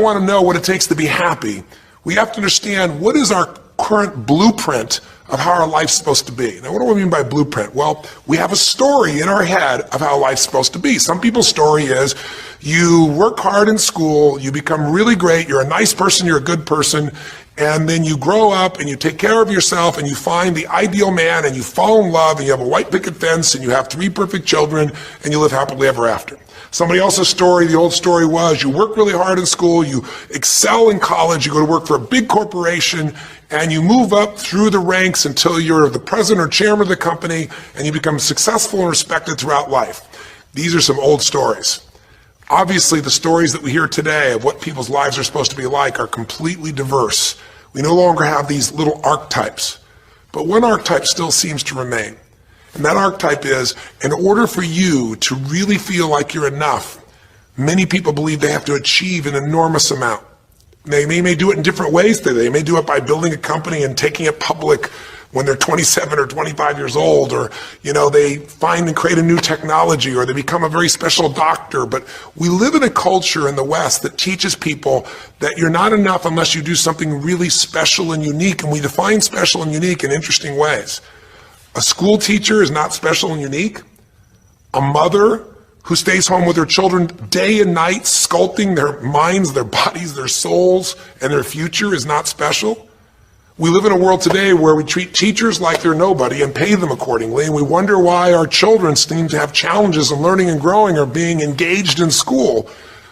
want to know what it takes to be happy, we have to understand what is our current blueprint of how our life's supposed to be. Now, what do I mean by blueprint? Well, we have a story in our head of how life's supposed to be. Some people's story is you work hard in school, you become really great, you're a nice person, you're a good person, and then you grow up and you take care of yourself and you find the ideal man and you fall in love and you have a white picket fence and you have 3 perfect children and you live happily ever after. Somebody else's story, the old story was you work really hard in school, you excel in college, you go to work for a big corporation, and you move up through the ranks until you're the president or chairman of the company, and you become successful and respected throughout life. These are some old stories. Obviously, the stories that we hear today of what people's lives are supposed to be like are completely diverse. We no longer have these little archetypes, but one archetype still seems to remain. And that archetype is, in order for you to really feel like you're enough, many people believe they have to achieve an enormous amount. They may do it in different ways today. They may do it by building a company and taking it public when they're 27 or 25 years old, or they find and create a new technology, or they become a very special doctor. But we live in a culture in the West that teaches people that you're not enough unless you do something really special and unique, and we define special and unique in interesting ways. A school teacher is not special and unique. A mother who stays home with her children day and night, sculpting their minds, their bodies, their souls, and their future is not special. We live in a world today where we treat teachers like they're nobody and pay them accordingly, and we wonder why our children seem to have challenges in learning and growing or being engaged in school.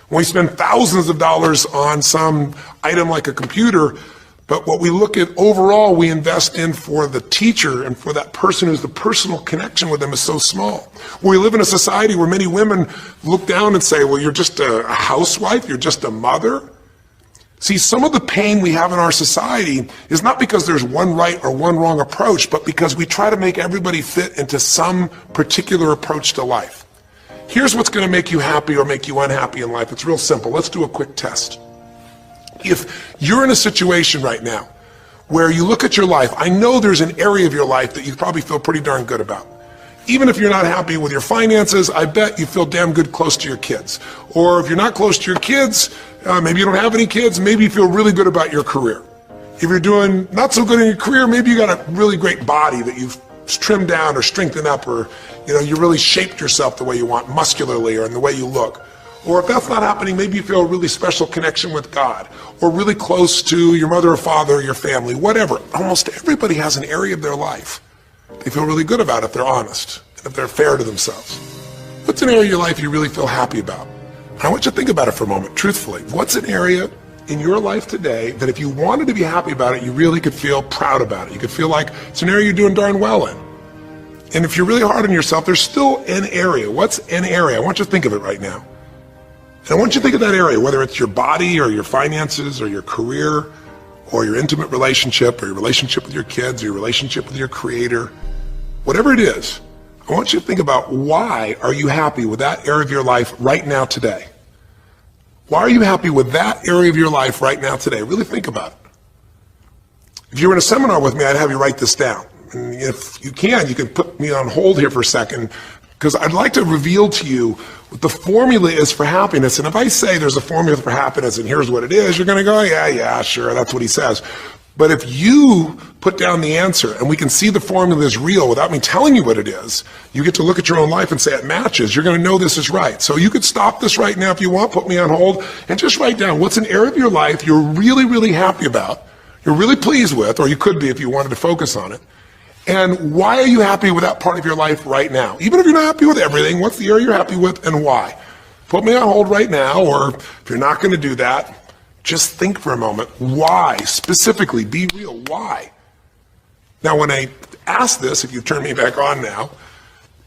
When we spend thousands of dollars on some item like a computer, but what we look at overall, we invest in for the teacher and for that person who's the personal connection with them is so small. We live in a society where many women look down and say, well, you're just a housewife, you're just a mother. See, some of the pain we have in our society is not because there's one right or one wrong approach, but because we try to make everybody fit into some particular approach to life. Here's what's going to make you happy or make you unhappy in life. It's real simple. Let's do a quick test. If you're in a situation right now where you look at your life, I know there's an area of your life that you probably feel pretty darn good about. Even if you're not happy with your finances, I bet you feel damn good close to your kids. Or if you're not close to your kids, maybe you don't have any kids, maybe you feel really good about your career. If you're doing not so good in your career, maybe you got a really great body that you've trimmed down or strengthened up, or you really shaped yourself the way you want muscularly or in the way you look. Or if that's not happening, maybe you feel a really special connection with God, or really close to your mother or father or your family, whatever. Almost everybody has an area of their life they feel really good about if they're honest and if they're fair to themselves. What's an area of your life you really feel happy about? I want you to think about it for a moment, truthfully. What's an area in your life today that if you wanted to be happy about it, you really could feel proud about it? You could feel like it's an area you're doing darn well in. And if you're really hard on yourself, there's still an area. What's an area? I want you to think of it right now. And I want you to think of that area, whether it's your body or your finances or your career or your intimate relationship or your relationship with your kids or your relationship with your creator, whatever it is. I want you to think about, why are you happy with that area of your life right now today? Why are you happy with that area of your life right now today? Really think about it. If you were in a seminar with me, I'd have you write this down. And if you can put me on hold here for a second, because I'd like to reveal to you what the formula is for happiness. And if I say there's a formula for happiness and here's what it is, you're going to go, yeah, sure, that's what he says. But if you put down the answer and we can see the formula is real without me telling you what it is, you get to look at your own life and say it matches. You're going to know this is right. So you could stop this right now if you want, put me on hold, and just write down what's an area of your life you're really, really happy about, you're really pleased with, or you could be if you wanted to focus on it. And why are you happy with that part of your life right now? Even if you're not happy with everything, what's the area you're happy with and why? Put me on hold right now, or if you're not going to do that, just think for a moment. Why? Specifically, be real. Why? Now, when I ask this, if you turn me back on now,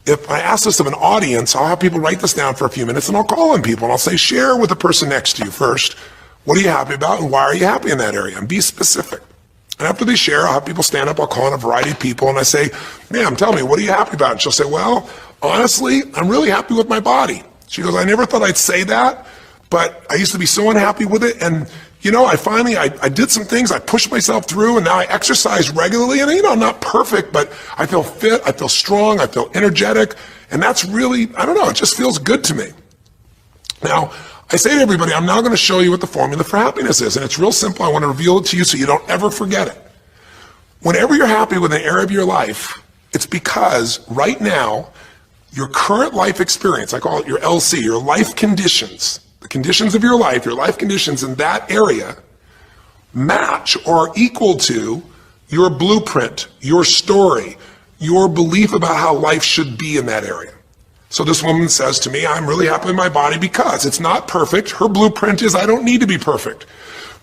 if I ask this of an audience, I'll have people write this down for a few minutes, and I'll call on people, and I'll say, share with the person next to you first. What are you happy about, and why are you happy in that area? And be specific. And after they share, I'll have people stand up, I'll call on a variety of people, and I say, ma'am, tell me, what are you happy about? And she'll say, well, honestly, I'm really happy with my body. She goes, I never thought I'd say that, but I used to be so unhappy with it, and I did some things, I pushed myself through, and now I exercise regularly, and I'm not perfect, but I feel fit, I feel strong, I feel energetic, and that's really, it just feels good to me. Now, I say to everybody, I'm now going to show you what the formula for happiness is. And it's real simple. I want to reveal it to you so you don't ever forget it. Whenever you're happy with an area of your life, it's because right now, your current life experience, I call it your LC, your life conditions, the conditions of your life conditions in that area match or are equal to your blueprint, your story, your belief about how life should be in that area. So this woman says to me, I'm really happy with my body because it's not perfect. Her blueprint is I don't need to be perfect,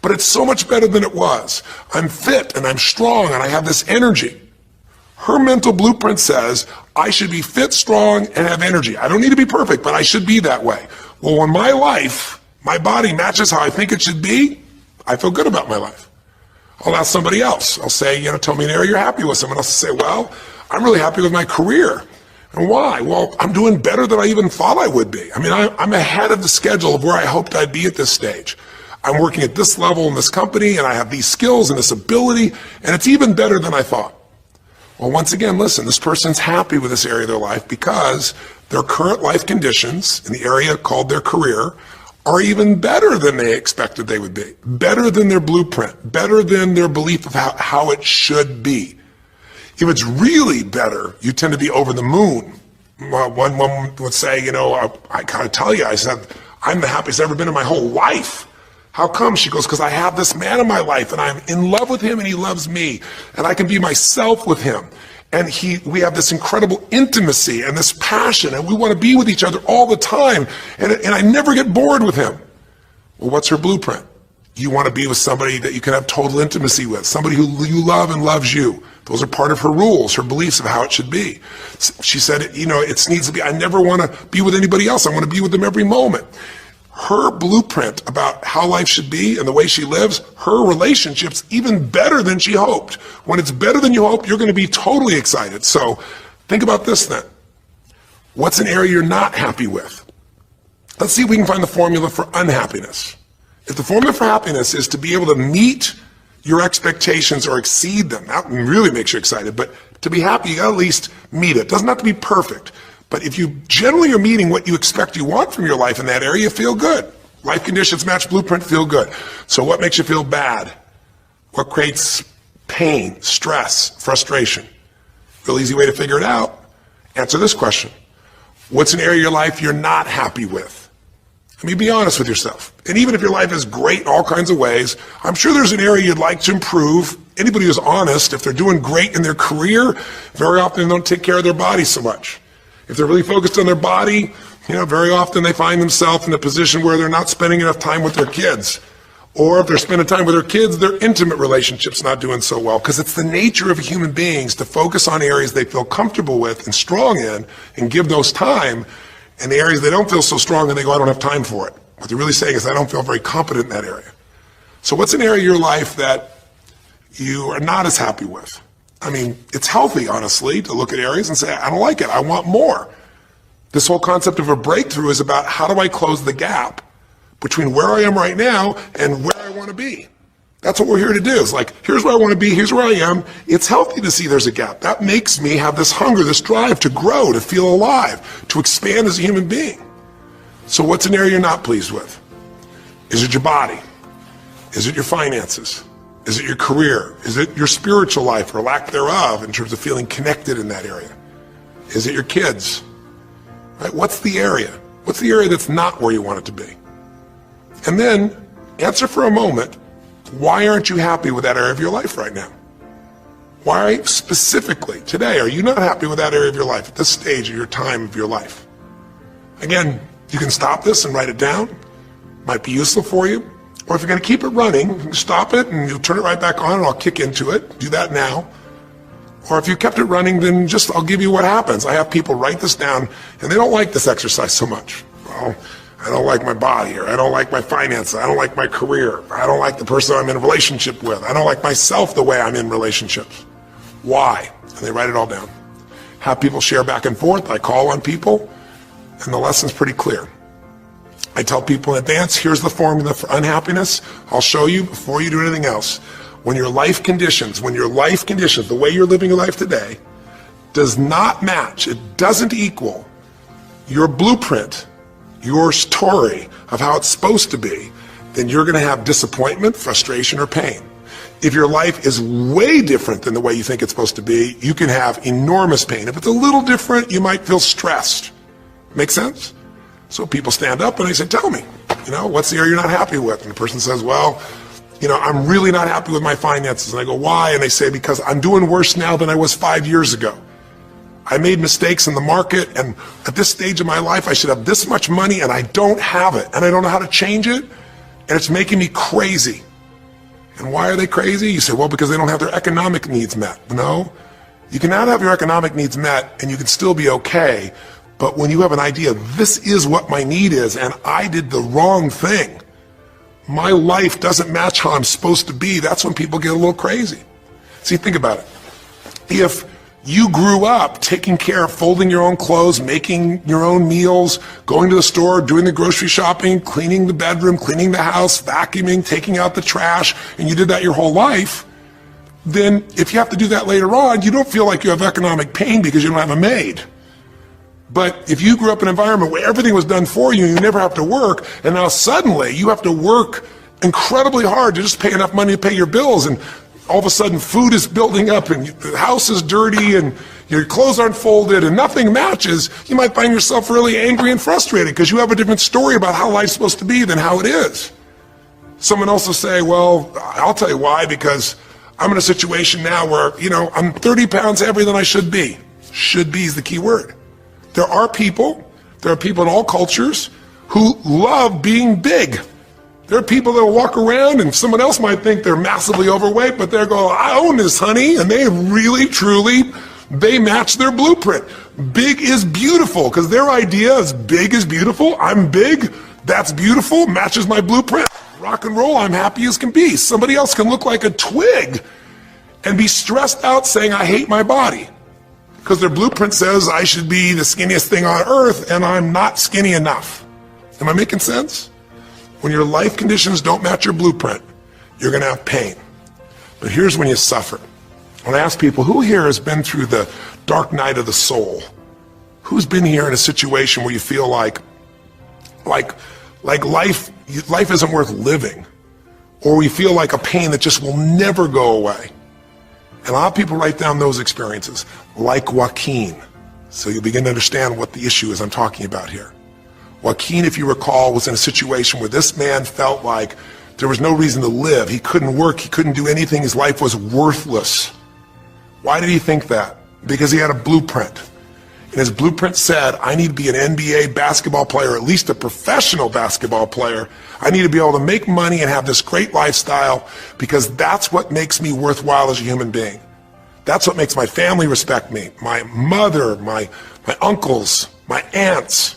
but it's so much better than it was. I'm fit and I'm strong and I have this energy. Her mental blueprint says I should be fit, strong, and have energy. I don't need to be perfect, but I should be that way. Well, when my life, my body matches how I think it should be, I feel good about my life. I'll ask somebody else. I'll say, tell me an area you're happy with. Someone else will say, well, I'm really happy with my career. And why? Well, I'm doing better than I even thought I would be. I mean, I'm ahead of the schedule of where I hoped I'd be at this stage. I'm working at this level in this company, and I have these skills and this ability, and it's even better than I thought. Well, once again, listen, this person's happy with this area of their life because their current life conditions in the area called their career are even better than they expected they would be, better than their blueprint, better than their belief of how it should be. If it's really better, you tend to be over the moon. One woman would say, I gotta tell you, I said, I'm the happiest I've ever been in my whole life. How come? She goes, because I have this man in my life and I'm in love with him and he loves me and I can be myself with him. And we have this incredible intimacy and this passion and we want to be with each other all the time and I never get bored with him. Well, what's her blueprint? You want to be with somebody that you can have total intimacy with, somebody who you love and loves you. Those are part of her rules, her beliefs of how it should be. She said, it needs to be, I never want to be with anybody else. I want to be with them every moment. Her blueprint about how life should be and the way she lives, her relationship's even better than she hoped. When it's better than you hoped, you're going to be totally excited. So think about this then. What's an area you're not happy with? Let's see if we can find the formula for unhappiness. If the formula for happiness is to be able to meet your expectations or exceed them, that really makes you excited, but to be happy, you got to at least meet it. It doesn't have to be perfect. But if you generally are meeting what you expect you want from your life in that area, you feel good. Life conditions match blueprint, feel good. So what makes you feel bad? What creates pain, stress, frustration? Real easy way to figure it out. Answer this question. What's an area of your life you're not happy with? I mean, be honest with yourself. And even if your life is great in all kinds of ways, I'm sure there's an area you'd like to improve. Anybody who's honest, if they're doing great in their career, very often they don't take care of their body so much. If they're really focused on their body, very often they find themselves in a position where they're not spending enough time with their kids. Or if they're spending time with their kids, their intimate relationship's not doing so well. Because it's the nature of human beings to focus on areas they feel comfortable with and strong in and give those time. And the areas they don't feel so strong and they go, I don't have time for it. What they're really saying is, I don't feel very competent in that area. So what's an area of your life that you are not as happy with? I mean, it's healthy, honestly, to look at areas and say, I don't like it, I want more. This whole concept of a breakthrough is about how do I close the gap between where I am right now and where I want to be. That's what we're here to do. It's like, here's where I want to be, here's where I am. It's healthy to see there's a gap. That makes me have this hunger, this drive to grow, to feel alive, to expand as a human being. So what's an area you're not pleased with? Is it your body? Is it your finances? Is it your career? Is it your spiritual life or lack thereof in terms of feeling connected in that area? Is it your kids? Right? What's the area? What's the area that's not where you want it to be? And then answer for a moment, why aren't you happy with that area of your life right now? Why specifically today are you not happy with that area of your life at this stage of your time of your life? Again, you can stop this and write it down. Might be useful for you. Or if you're going to keep it running, you can stop it and you'll turn it right back on and I'll kick into it. Do that now. Or if you kept it running, then I'll give you what happens. I have people write this down and they don't like this exercise so much. Well, I don't like my body, or I don't like my finances, I don't like my career, I don't like the person I'm in a relationship with, I don't like myself the way I'm in relationships. Why? And they write it all down. Have people share back and forth. I call on people and the lesson's pretty clear. I tell people in advance, here's the formula for unhappiness. I'll show you before you do anything else. When your life conditions, the way you're living your life today, does not match, it doesn't equal your blueprint your story of how it's supposed to be, then you're going to have disappointment, frustration, or pain. If your life is way different than the way you think it's supposed to be, you can have enormous pain. If it's a little different, you might feel stressed. Make sense? So people stand up and they say, tell me, what's the area you're not happy with? And the person says, well, I'm really not happy with my finances. And I go, why? And they say, because I'm doing worse now than I was 5 years ago. I made mistakes in the market, and at this stage of my life, I should have this much money, and I don't have it, and I don't know how to change it, and it's making me crazy. And why are they crazy? You say, well, because they don't have their economic needs met. No, you can not have your economic needs met, and you can still be okay, but when you have an idea, this is what my need is, and I did the wrong thing, my life doesn't match how I'm supposed to be, that's when people get a little crazy. See, think about it. If you grew up taking care of folding your own clothes, making your own meals, going to the store, doing the grocery shopping, cleaning the bedroom, cleaning the house, vacuuming, taking out the trash, and you did that your whole life, then if you have to do that later on, you don't feel like you have economic pain because you don't have a maid. But if you grew up in an environment where everything was done for you, you never have to work, and now suddenly you have to work incredibly hard to just pay enough money to pay your bills, and all of a sudden food is building up and the house is dirty and your clothes aren't folded and nothing matches, you might find yourself really angry and frustrated because you have a different story about how life's supposed to be than how it is. Someone else will say, well, I'll tell you why, because I'm in a situation now where, I'm 30 pounds heavier than I should be. Should be is the key word. There are people in all cultures who love being big. There are people that will walk around and someone else might think they're massively overweight, but they're going, I own this, honey, and they really, truly, they match their blueprint. Big is beautiful, because their idea is big is beautiful. I'm big, that's beautiful, matches my blueprint. Rock and roll, I'm happy as can be. Somebody else can look like a twig and be stressed out saying, I hate my body, because their blueprint says I should be the skinniest thing on earth, and I'm not skinny enough. Am I making sense? When your life conditions don't match your blueprint, you're going to have pain. But here's when you suffer. When I ask people, who here has been through the dark night of the soul? Who's been here in a situation where you feel like life isn't worth living, or we feel like a pain that just will never go away? And a lot of people write down those experiences, like Joaquin. So you'll begin to understand what the issue is I'm talking about here. Joaquin, if you recall, was in a situation where this man felt like there was no reason to live. He couldn't work, he couldn't do anything, his life was worthless. Why did he think that? Because he had a blueprint. And his blueprint said, I need to be an NBA basketball player, at least a professional basketball player. I need to be able to make money and have this great lifestyle, because that's what makes me worthwhile as a human being. That's what makes my family respect me. My mother, my uncles, my aunts.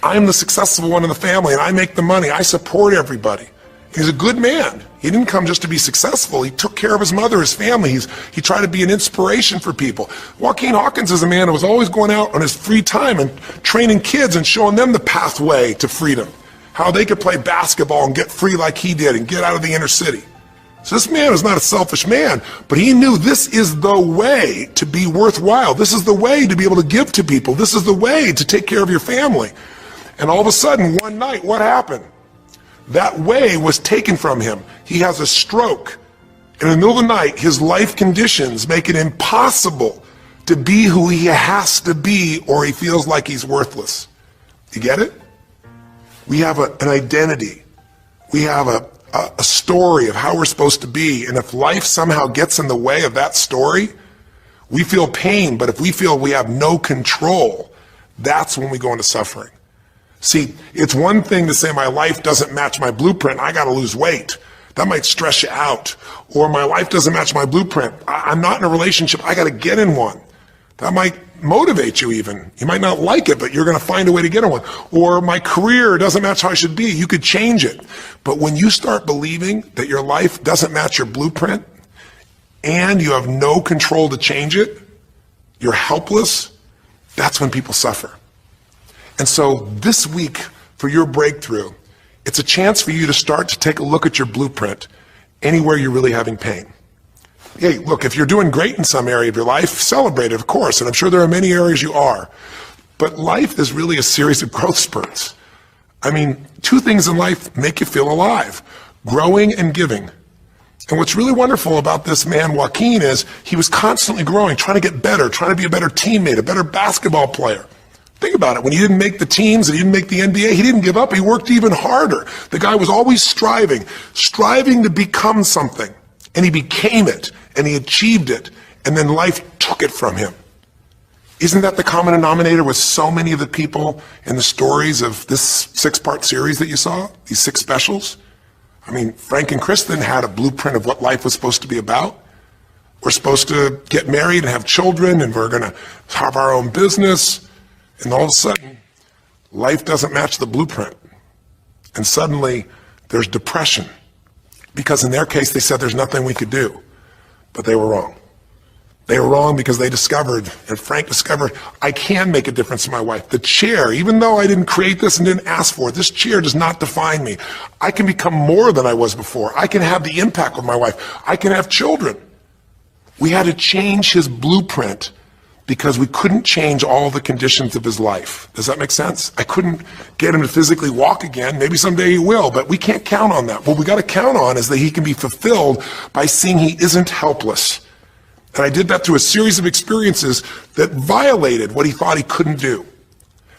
I'm the successful one in the family, and I make the money. I support everybody. He's a good man. He didn't come just to be successful. He took care of his mother, his family. He tried to be an inspiration for people. Joaquin Hawkins is a man who was always going out on his free time and training kids and showing them the pathway to freedom, how they could play basketball and get free like he did and get out of the inner city. So this man was not a selfish man, but he knew this is the way to be worthwhile. This is the way to be able to give to people. This is the way to take care of your family. And all of a sudden, one night, what happened? That way was taken from him. He has a stroke. And in the middle of the night, his life conditions make it impossible to be who he has to be, or he feels like he's worthless. You get it? We have an identity. We have a story of how we're supposed to be. And if life somehow gets in the way of that story, we feel pain. But if we feel we have no control, that's when we go into suffering. See, it's one thing to say my life doesn't match my blueprint, I gotta lose weight. That might stress you out. Or my life doesn't match my blueprint, I'm not in a relationship, I gotta get in one. That might motivate you even. You might not like it, but you're gonna find a way to get in one. Or my career doesn't match how I should be, you could change it. But when you start believing that your life doesn't match your blueprint, and you have no control to change it, you're helpless, that's when people suffer. And so this week, for your breakthrough, it's a chance for you to start to take a look at your blueprint anywhere you're really having pain. Hey, look, if you're doing great in some area of your life, celebrate it, of course, and I'm sure there are many areas you are. But life is really a series of growth spurts. I mean, two things in life make you feel alive: growing and giving. And what's really wonderful about this man, Joaquin, is he was constantly growing, trying to get better, trying to be a better teammate, a better basketball player. Think about it. When he didn't make the teams and he didn't make the NBA, he didn't give up. He worked even harder. The guy was always striving to become something. And he became it, and he achieved it, and then life took it from him. Isn't that the common denominator with so many of the people in the stories of this 6-part series that you saw, these 6 specials? I mean, Frank and Kristen had a blueprint of what life was supposed to be about. We're supposed to get married and have children, and we're going to have our own business. And all of a sudden, life doesn't match the blueprint. And suddenly, there's depression. Because in their case, they said there's nothing we could do. But they were wrong. They were wrong because they discovered, and Frank discovered, I can make a difference in my wife. The chair, even though I didn't create this and didn't ask for it, this chair does not define me. I can become more than I was before. I can have the impact with my wife. I can have children. We had to change his blueprint because we couldn't change all the conditions of his life. Does that make sense? I couldn't get him to physically walk again. Maybe someday he will, but we can't count on that. What we got to count on is that he can be fulfilled by seeing he isn't helpless. And I did that through a series of experiences that violated what he thought he couldn't do.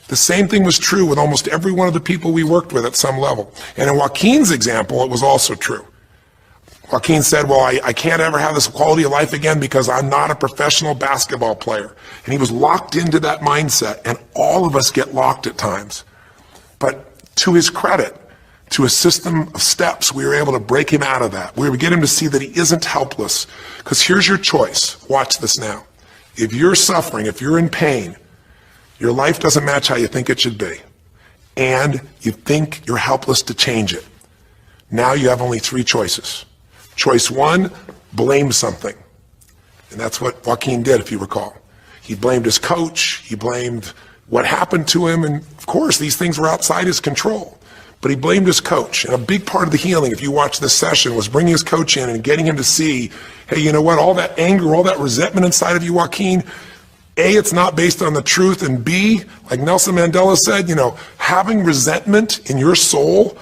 The same thing was true with almost every one of the people we worked with at some level. And in Joaquin's example, it was also true. Joaquin said, well, I can't ever have this quality of life again because I'm not a professional basketball player. And he was locked into that mindset, and all of us get locked at times. But to his credit, to a system of steps, we were able to break him out of that. We were able to get him to see that he isn't helpless. Because here's your choice. Watch this now. If you're suffering, if you're in pain, your life doesn't match how you think it should be, and you think you're helpless to change it, now you have only 3 choices. Choice 1, blame something. And that's what Joaquin did, if you recall. He blamed his coach, he blamed what happened to him, and of course these things were outside his control. But he blamed his coach. And a big part of the healing, if you watch this session, was bringing his coach in and getting him to see, hey, you know what, all that anger, all that resentment inside of you, Joaquin, A, it's not based on the truth, and B, like Nelson Mandela said, having resentment in your soul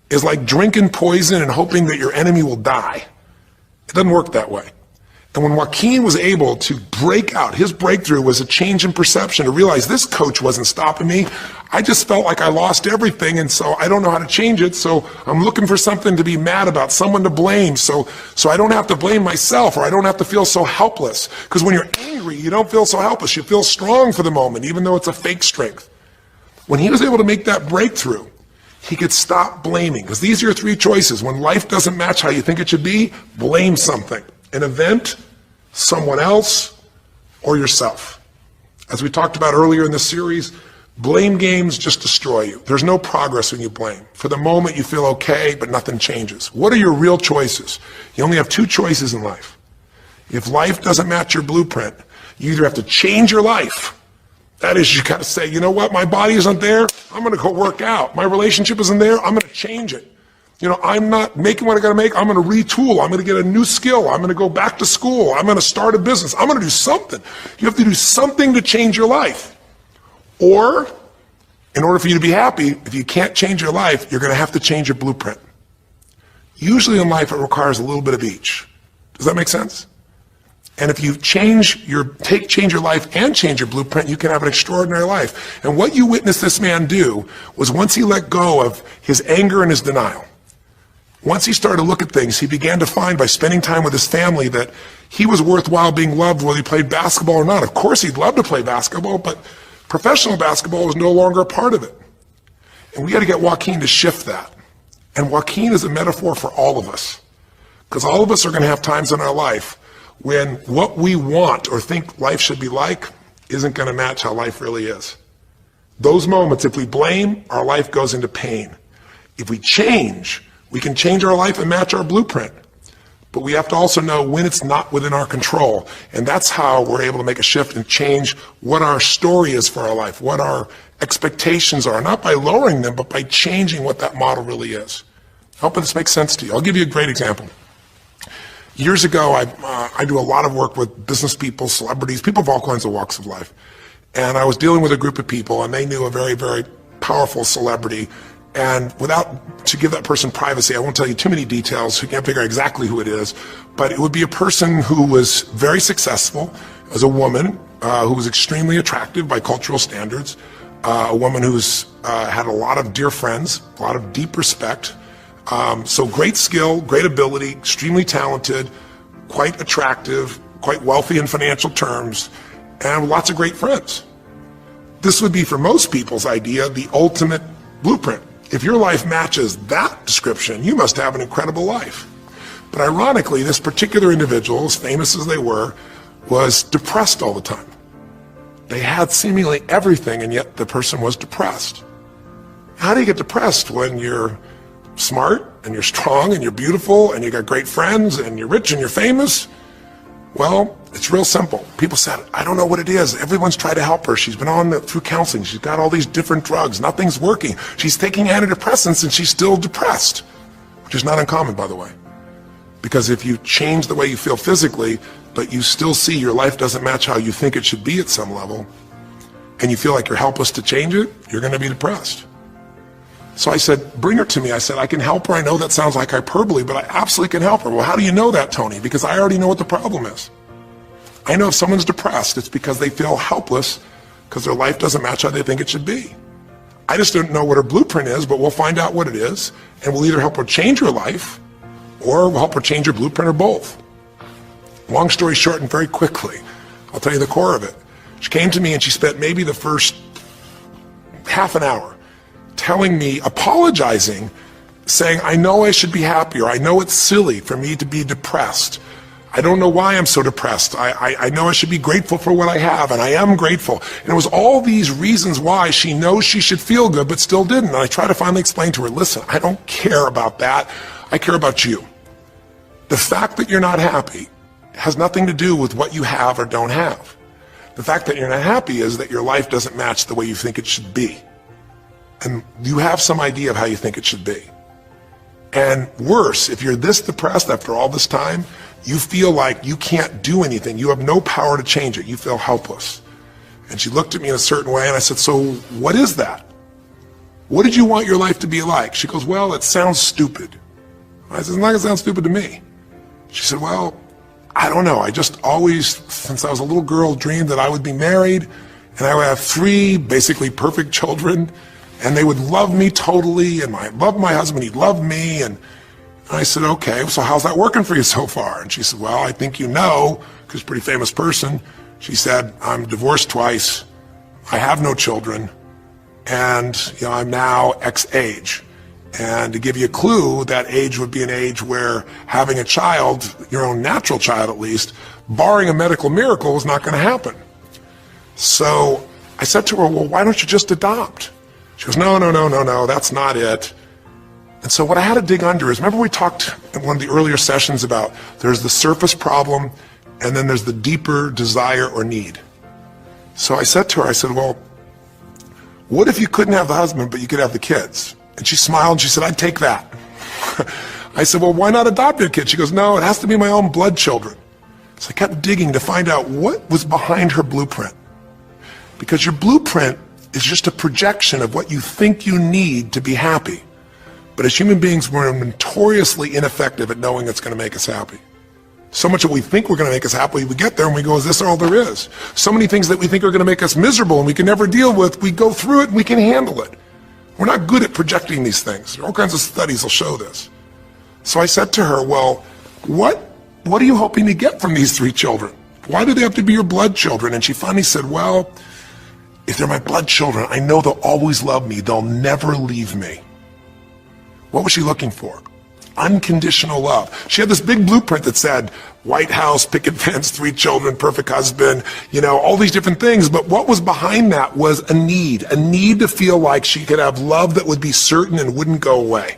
is like drinking poison and hoping that your enemy will die. It doesn't work that way. And when Joaquin was able to break out, his breakthrough was a change in perception, to realize this coach wasn't stopping me. I just felt like I lost everything, and so I don't know how to change it, so I'm looking for something to be mad about, someone to blame, so I don't have to blame myself, or I don't have to feel so helpless. Because when you're angry, you don't feel so helpless. You feel strong for the moment, even though it's a fake strength. When he was able to make that breakthrough, he could stop blaming. Because these are your 3 choices. When life doesn't match how you think it should be, blame something. An event, someone else, or yourself. As we talked about earlier in this series, blame games just destroy you. There's no progress when you blame. For the moment you feel okay, but nothing changes. What are your real choices? You only have 2 choices in life. If life doesn't match your blueprint, you either have to change your life. That is, you got to say, you know what, my body isn't there, I'm going to go work out. My relationship isn't there, I'm going to change it. I'm not making what I got to make, I'm going to retool, I'm going to get a new skill, I'm going to go back to school, I'm going to start a business, I'm going to do something. You have to do something to change your life. Or, in order for you to be happy, if you can't change your life, you're going to have to change your blueprint. Usually in life, it requires a little bit of each. Does that make sense? And if you change your life and change your blueprint, you can have an extraordinary life. And what you witnessed this man do was, once he let go of his anger and his denial, once he started to look at things, he began to find, by spending time with his family, that he was worthwhile being loved whether he played basketball or not. Of course he'd love to play basketball, but professional basketball was no longer a part of it. And we got to get Joaquin to shift that. And Joaquin is a metaphor for all of us. Because all of us are going to have times in our life when what we want or think life should be like isn't going to match how life really is. Those moments, if we blame, our life goes into pain. If we change, we can change our life and match our blueprint. But we have to also know when it's not within our control. And that's how we're able to make a shift and change what our story is for our life, what our expectations are, not by lowering them, but by changing what that model really is. I hope this makes sense to you. I'll give you a great example. Years ago, I do a lot of work with business people, celebrities, people of all kinds of walks of life. And I was dealing with a group of people, and they knew a very, very powerful celebrity. And to give that person privacy, I won't tell you too many details, so you can't figure out exactly who it is, but it would be a person who was very successful as a woman, who was extremely attractive by cultural standards, a woman who's had a lot of dear friends, a lot of deep respect, so great skill, great ability, extremely talented, quite attractive, quite wealthy in financial terms, and lots of great friends. This would be, for most people's idea, the ultimate blueprint. If your life matches that description, you must have an incredible life. But ironically, this particular individual, as famous as they were, was depressed all the time. They had seemingly everything, and yet the person was depressed. How do you get depressed when you're smart, and you're strong, and you're beautiful, and you got great friends, and you're rich, and you're famous? Well, it's real simple. People said, I don't know what it is. Everyone's tried to help her. She's been through counseling. She's got all these different drugs. Nothing's working. She's taking antidepressants and she's still depressed, which is not uncommon, by the way. Because if you change the way you feel physically, but you still see your life doesn't match how you think it should be at some level, and you feel like you're helpless to change it, you're going to be depressed. So I said, bring her to me. I said, I can help her. I know that sounds like hyperbole, but I absolutely can help her. Well, how do you know that, Tony? Because I already know what the problem is. I know if someone's depressed, it's because they feel helpless because their life doesn't match how they think it should be. I just don't know what her blueprint is, but we'll find out what it is, and we'll either help her change her life, or we'll help her change her blueprint, or both. Long story short, and very quickly, I'll tell you the core of it. She came to me and she spent maybe the first half an hour telling me, apologizing, saying, I know I should be happier. I know it's silly for me to be depressed. I don't know why I'm so depressed. I know I should be grateful for what I have, and I am grateful. And it was all these reasons why she knows she should feel good, but still didn't. And I try to finally explain to her, listen, I don't care about that. I care about you. The fact that you're not happy has nothing to do with what you have or don't have. The fact that you're not happy is that your life doesn't match the way you think it should be. And you have some idea of how you think it should be. And worse, if you're this depressed after all this time, you feel like you can't do anything. You have no power to change it. You feel helpless. And she looked at me in a certain way, and I said, so what is that? What did you want your life to be like? She goes, well, it sounds stupid. I said, it's not going to sound stupid to me. She said, well, I don't know. I just always, since I was a little girl, dreamed that I would be married, and I would have 3 basically perfect children, and they would love me totally, and I loved my husband, he loved me, and I said, okay, so how's that working for you so far? And she said, well, I think you know, because she's a pretty famous person. She said, I'm divorced twice, I have no children, and I'm now X age. And to give you a clue, that age would be an age where having a child, your own natural child at least, barring a medical miracle, is not going to happen. So I said to her, well, why don't you just adopt? She goes, no, that's not it. And so what I had to dig under is, remember we talked in one of the earlier sessions about there's the surface problem and then there's the deeper desire or need. So I said to her, I said, well, what if you couldn't have the husband but you could have the kids? And she smiled and she said, I'd take that. I said, well, why not adopt your kid? She goes, no, it has to be my own blood children. So I kept digging to find out what was behind her blueprint. Because your blueprint is just a projection of what you think you need to be happy. But as human beings, we're notoriously ineffective at knowing it's going to make us happy. So much that we think we're going to make us happy, we get there and we go, is this all there is? So many things that we think are going to make us miserable and we can never deal with, we go through it and we can handle it. We're not good at projecting these things. All kinds of studies will show this. So I said to her, well, what are you hoping to get from these 3 children? Why do they have to be your blood children? And she finally said, well, if they're my blood children, I know they'll always love me. They'll never leave me. What was she looking for? Unconditional love. She had this big blueprint that said, White House, picket fence, 3 children, perfect husband, all these different things. But what was behind that was a need to feel like she could have love that would be certain and wouldn't go away.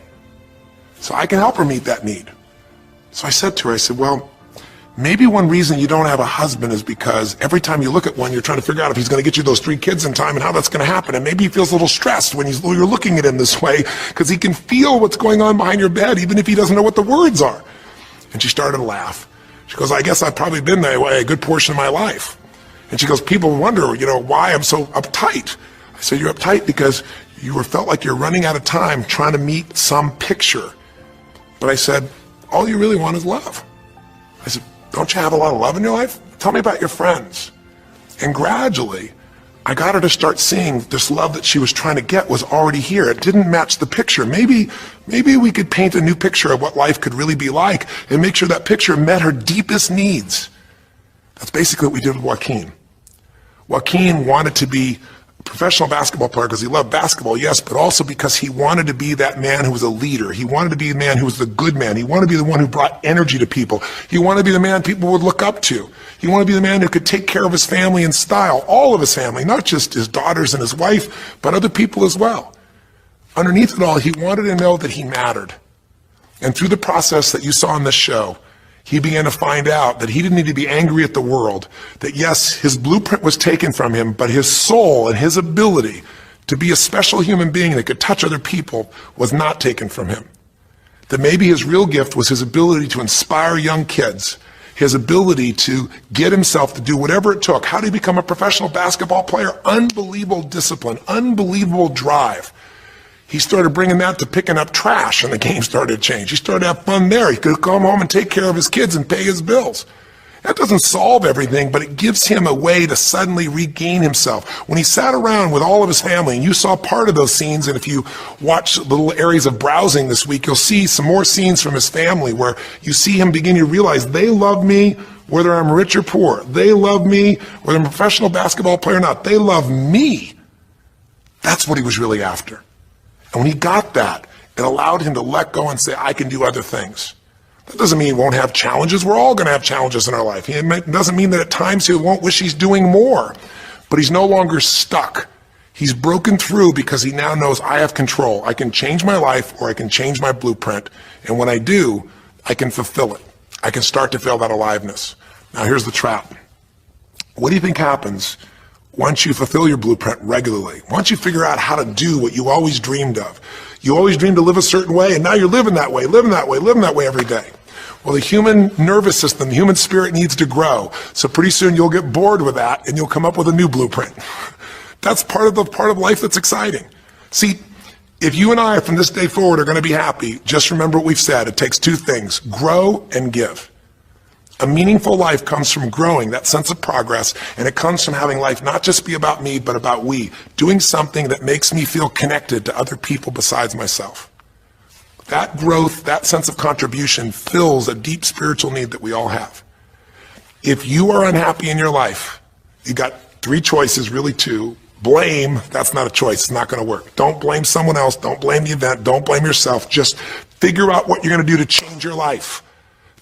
So I can help her meet that need. So I said to her, I said, well, maybe one reason you don't have a husband is because every time you look at one, you're trying to figure out if he's going to get you those 3 kids in time and how that's going to happen. And maybe he feels a little stressed when you're looking at him this way because he can feel what's going on behind your bed, even if he doesn't know what the words are. And she started to laugh. She goes, I guess I've probably been that way a good portion of my life. And she goes, people wonder, why I'm so uptight. I said, you're uptight because You felt like you're running out of time trying to meet some picture. But I said, all you really want is love. I said, don't you have a lot of love in your life? Tell me about your friends. And gradually, I got her to start seeing this love that she was trying to get was already here. It didn't match the picture. Maybe we could paint a new picture of what life could really be like and make sure that picture met her deepest needs. That's basically what we did with Joaquin. Joaquin wanted to be a professional basketball player because he loved basketball, yes, but also because he wanted to be that man who was a leader. He wanted to be the man who was the good man. He wanted to be the one who brought energy to people. He wanted to be the man people would look up to. He wanted to be the man who could take care of his family in style, all of his family, not just his daughters and his wife, but other people as well. Underneath it all, he wanted to know that he mattered. And through the process that you saw in this show, he began to find out that he didn't need to be angry at the world, that yes, his blueprint was taken from him, but his soul and his ability to be a special human being that could touch other people was not taken from him. That maybe his real gift was his ability to inspire young kids, his ability to get himself to do whatever it took. How did he become a professional basketball player? Unbelievable discipline, unbelievable drive. He started bringing that to picking up trash, and the game started to change. He started to have fun there. He could come home and take care of his kids and pay his bills. That doesn't solve everything, but it gives him a way to suddenly regain himself. When he sat around with all of his family, and you saw part of those scenes, and if you watch little areas of browsing this week, you'll see some more scenes from his family where you see him begin to realize they love me whether I'm rich or poor. They love me whether I'm a professional basketball player or not. They love me. That's what he was really after. And when he got that, it allowed him to let go and say, I can do other things. That doesn't mean he won't have challenges. We're all going to have challenges in our life. It doesn't mean that at times he won't wish he's doing more. But he's no longer stuck. He's broken through because he now knows I have control. I can change my life or I can change my blueprint. And when I do, I can fulfill it. I can start to feel that aliveness. Now here's the trap. What do you think happens once you fulfill your blueprint regularly? Once you figure out how to do what you always dreamed of? You always dreamed to live a certain way, and now you're living that way every day. Well, the human nervous system, the human spirit needs to grow. So pretty soon you'll get bored with that and you'll come up with a new blueprint. That's part of life that's exciting. See, if you and I from this day forward are going to be happy, just remember what we've said. It takes two things: grow and give. A meaningful life comes from growing, that sense of progress, and it comes from having life not just be about me, but about we, doing something that makes me feel connected to other people besides myself. That growth, that sense of contribution fills a deep spiritual need that we all have. If you are unhappy in your life, you got three choices, really two. Blame, that's not a choice, it's not going to work. Don't blame someone else, don't blame the event, don't blame yourself. Just figure out what you're going to do to change your life.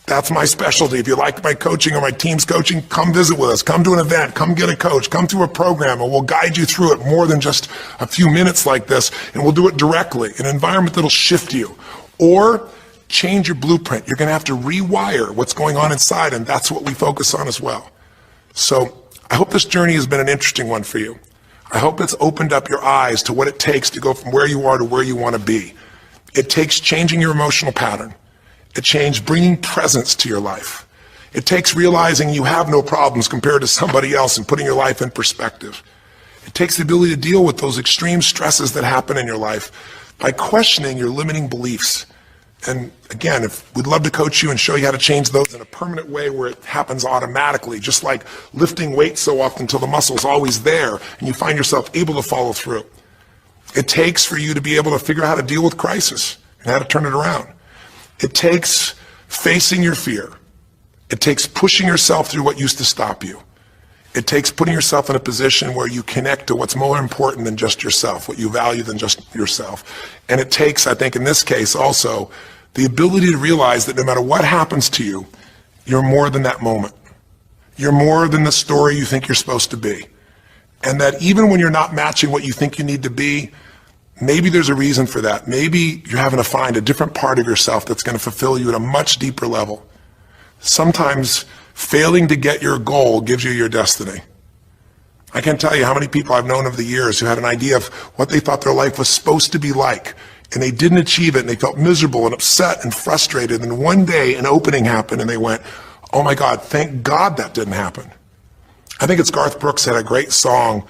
That's my specialty. If you like my coaching or my team's coaching, come visit with us. Come to an event. Come get a coach. Come to a program, and we'll guide you through it more than just a few minutes like this, and we'll do it directly in an environment that'll shift you. Or change your blueprint. You're going to have to rewire what's going on inside, and that's what we focus on as well. So I hope this journey has been an interesting one for you. I hope it's opened up your eyes to what it takes to go from where you are to where you want to be. It takes changing your emotional pattern. It takes bringing presence to your life. It takes realizing you have no problems compared to somebody else and putting your life in perspective. It takes the ability to deal with those extreme stresses that happen in your life by questioning your limiting beliefs. And again, we'd love to coach you and show you how to change those in a permanent way where it happens automatically, just like lifting weights so often until the muscle's always there and you find yourself able to follow through. It takes for you to be able to figure out how to deal with crisis and how to turn it around. It takes facing your fear. It takes pushing yourself through what used to stop you. It takes putting yourself in a position where you connect to what's more important than just yourself, what you value than just yourself. And it takes, I think in this case also, the ability to realize that no matter what happens to you, you're more than that moment. You're more than the story you think you're supposed to be. And that even when you're not matching what you think you need to be, maybe there's a reason for that. Maybe you're having to find a different part of yourself that's going to fulfill you at a much deeper level. Sometimes failing to get your goal gives you your destiny. I can't tell you how many people I've known over the years who had an idea of what they thought their life was supposed to be like, and they didn't achieve it, and they felt miserable and upset and frustrated, and one day an opening happened, and they went, oh my God, thank God that didn't happen. I think it's Garth Brooks had a great song,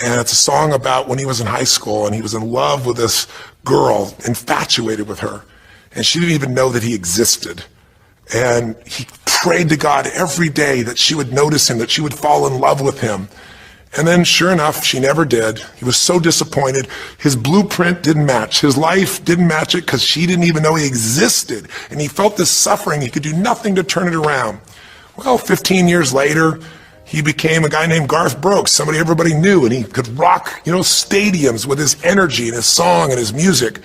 And it's a song about when he was in high school and he was in love with this girl, infatuated with her. And she didn't even know that he existed. And he prayed to God every day that she would notice him, that she would fall in love with him. And then sure enough, she never did. He was so disappointed. His blueprint didn't match. His life didn't match it because she didn't even know he existed. And he felt this suffering. He could do nothing to turn it around. Well, 15 years later, he became a guy named Garth Brooks, somebody everybody knew, and he could rock, stadiums with his energy and his song and his music.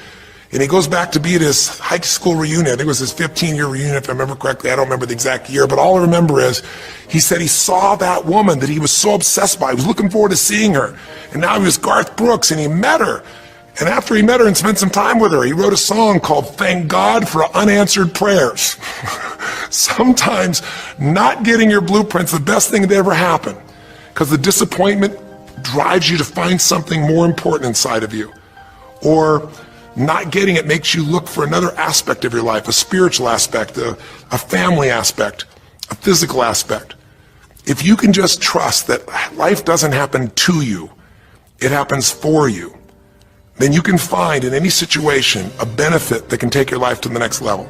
And he goes back to be at his high school reunion. I think it was his 15-year reunion, if I remember correctly. I don't remember the exact year, but all I remember is he said he saw that woman that he was so obsessed by. He was looking forward to seeing her. And now he was Garth Brooks, and he met her. And after he met her and spent some time with her, he wrote a song called Thank God for Unanswered Prayers. Sometimes not getting your blueprint's the best thing that ever happened, because the disappointment drives you to find something more important inside of you. Or not getting it makes you look for another aspect of your life, a spiritual aspect, a family aspect, a physical aspect. If you can just trust that life doesn't happen to you, it happens for you, then you can find in any situation a benefit that can take your life to the next level.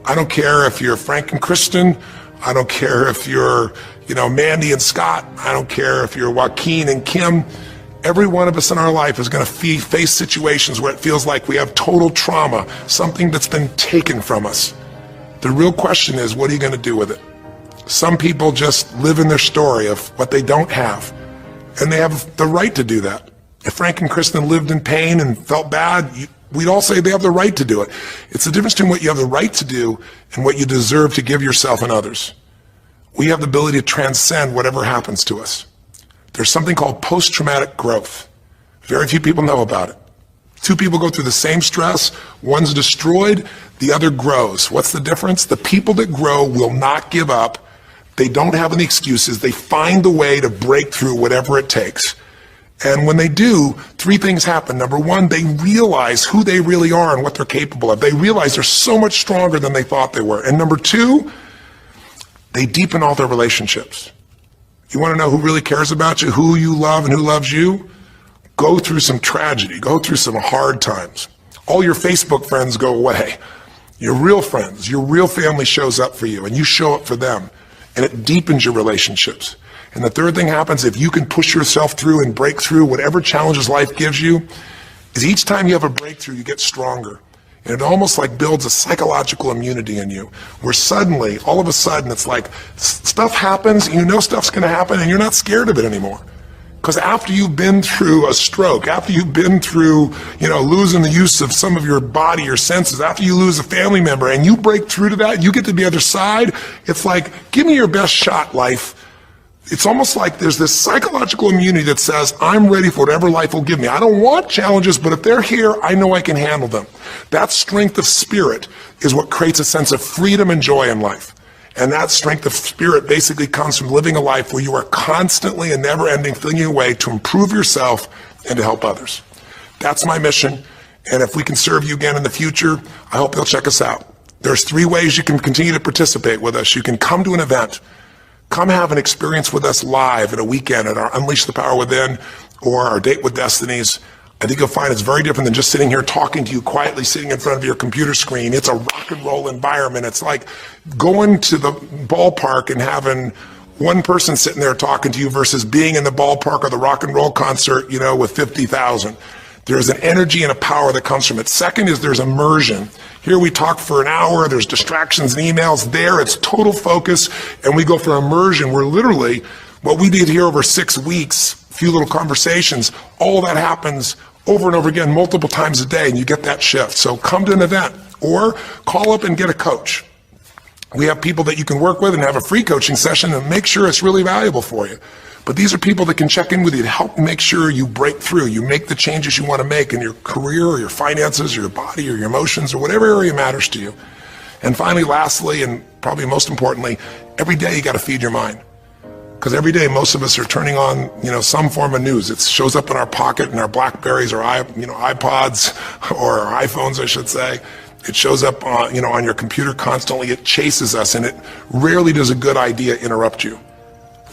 I don't care if you're Frank and Kristen. I don't care if you're, Mandy and Scott. I don't care if you're Joaquin and Kim. Every one of us in our life is going to face situations where it feels like we have total trauma, something that's been taken from us. The real question is, what are you going to do with it? Some people just live in their story of what they don't have, and they have the right to do that. If Frank and Kristen lived in pain and felt bad, we'd all say they have the right to do it. It's the difference between what you have the right to do and what you deserve to give yourself and others. We have the ability to transcend whatever happens to us. There's something called post-traumatic growth. Very few people know about it. Two people go through the same stress, one's destroyed, the other grows. What's the difference? The people that grow will not give up. They don't have any excuses. They find the way to break through whatever it takes. And when they do, three things happen. Number one, they realize who they really are and what they're capable of. They realize they're so much stronger than they thought they were. And number two, they deepen all their relationships. You want to know who really cares about you, who you love and who loves you? Go through some tragedy, go through some hard times. All your Facebook friends go away. Your real friends, your real family shows up for you, and you show up for them, and it deepens your relationships. And the third thing happens, if you can push yourself through and break through whatever challenges life gives you, is each time you have a breakthrough, you get stronger. And it almost like builds a psychological immunity in you, where suddenly, all of a sudden, it's like stuff happens, you know stuff's going to happen, and you're not scared of it anymore. Because after you've been through a stroke, after you've been through, losing the use of some of your body, your senses, after you lose a family member, and you break through to that, you get to the other side, it's like, give me your best shot, life. It's almost like there's this psychological immunity that says, I'm ready for whatever life will give me. I don't want challenges, but if they're here, I know I can handle them. That strength of spirit is what creates a sense of freedom and joy in life. And that strength of spirit basically comes from living a life where you are constantly and never-ending flinging away to improve yourself and to help others. That's my mission. And if we can serve you again in the future, I hope you'll check us out. There's three ways you can continue to participate with us. You can come to an event. Come have an experience with us live at a weekend at our Unleash the Power Within or our Date with Destinies. I think you'll find it's very different than just sitting here talking to you quietly, sitting in front of your computer screen. It's a rock and roll environment. It's like going to the ballpark and having one person sitting there talking to you versus being in the ballpark or the rock and roll concert, with 50,000. There's an energy and a power that comes from it. Second is there's immersion. Here we talk for an hour, there's distractions and emails. There it's total focus, and we go for immersion where literally what we did here over 6 weeks, a few little conversations, all that happens over and over again multiple times a day, and you get that shift. So come to an event or call up and get a coach. We have people that you can work with and have a free coaching session and make sure it's really valuable for you. But these are people that can check in with you to help make sure you break through, you make the changes you want to make in your career or your finances or your body or your emotions or whatever area matters to you. And finally, lastly, and probably most importantly, every day you got to feed your mind. Because every day most of us are turning on, some form of news. It shows up in our pocket, in our Blackberries or iPods or our iPhones, I should say. It shows up on your computer constantly. It chases us, and it rarely does a good idea interrupt you.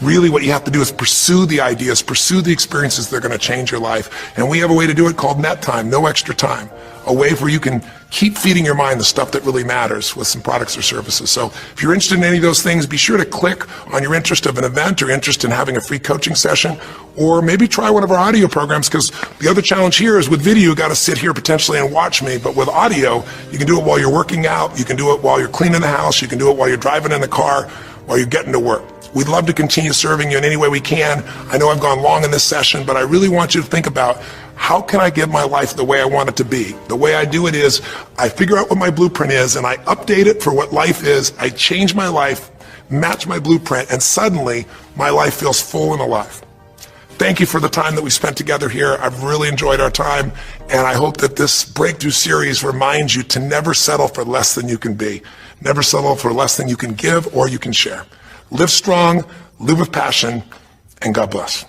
Really what you have to do is pursue the ideas, pursue the experiences that are going to change your life. And we have a way to do it called net time, no extra time. A way where you can keep feeding your mind the stuff that really matters with some products or services. So if you're interested in any of those things, be sure to click on your interest of an event or interest in having a free coaching session, or maybe try one of our audio programs, because the other challenge here is with video, you got to sit here potentially and watch me, but with audio, you can do it while you're working out, you can do it while you're cleaning the house, you can do it while you're driving in the car, while you're getting to work. We'd love to continue serving you in any way we can. I know I've gone long in this session, but I really want you to think about, how can I get my life the way I want it to be? The way I do it is I figure out what my blueprint is and I update it for what life is. I change my life, match my blueprint, and suddenly my life feels full and alive. Thank you for the time that we spent together here. I've really enjoyed our time, and I hope that this breakthrough series reminds you to never settle for less than you can be. Never settle for less than you can give or you can share. Live strong, live with passion, and God bless.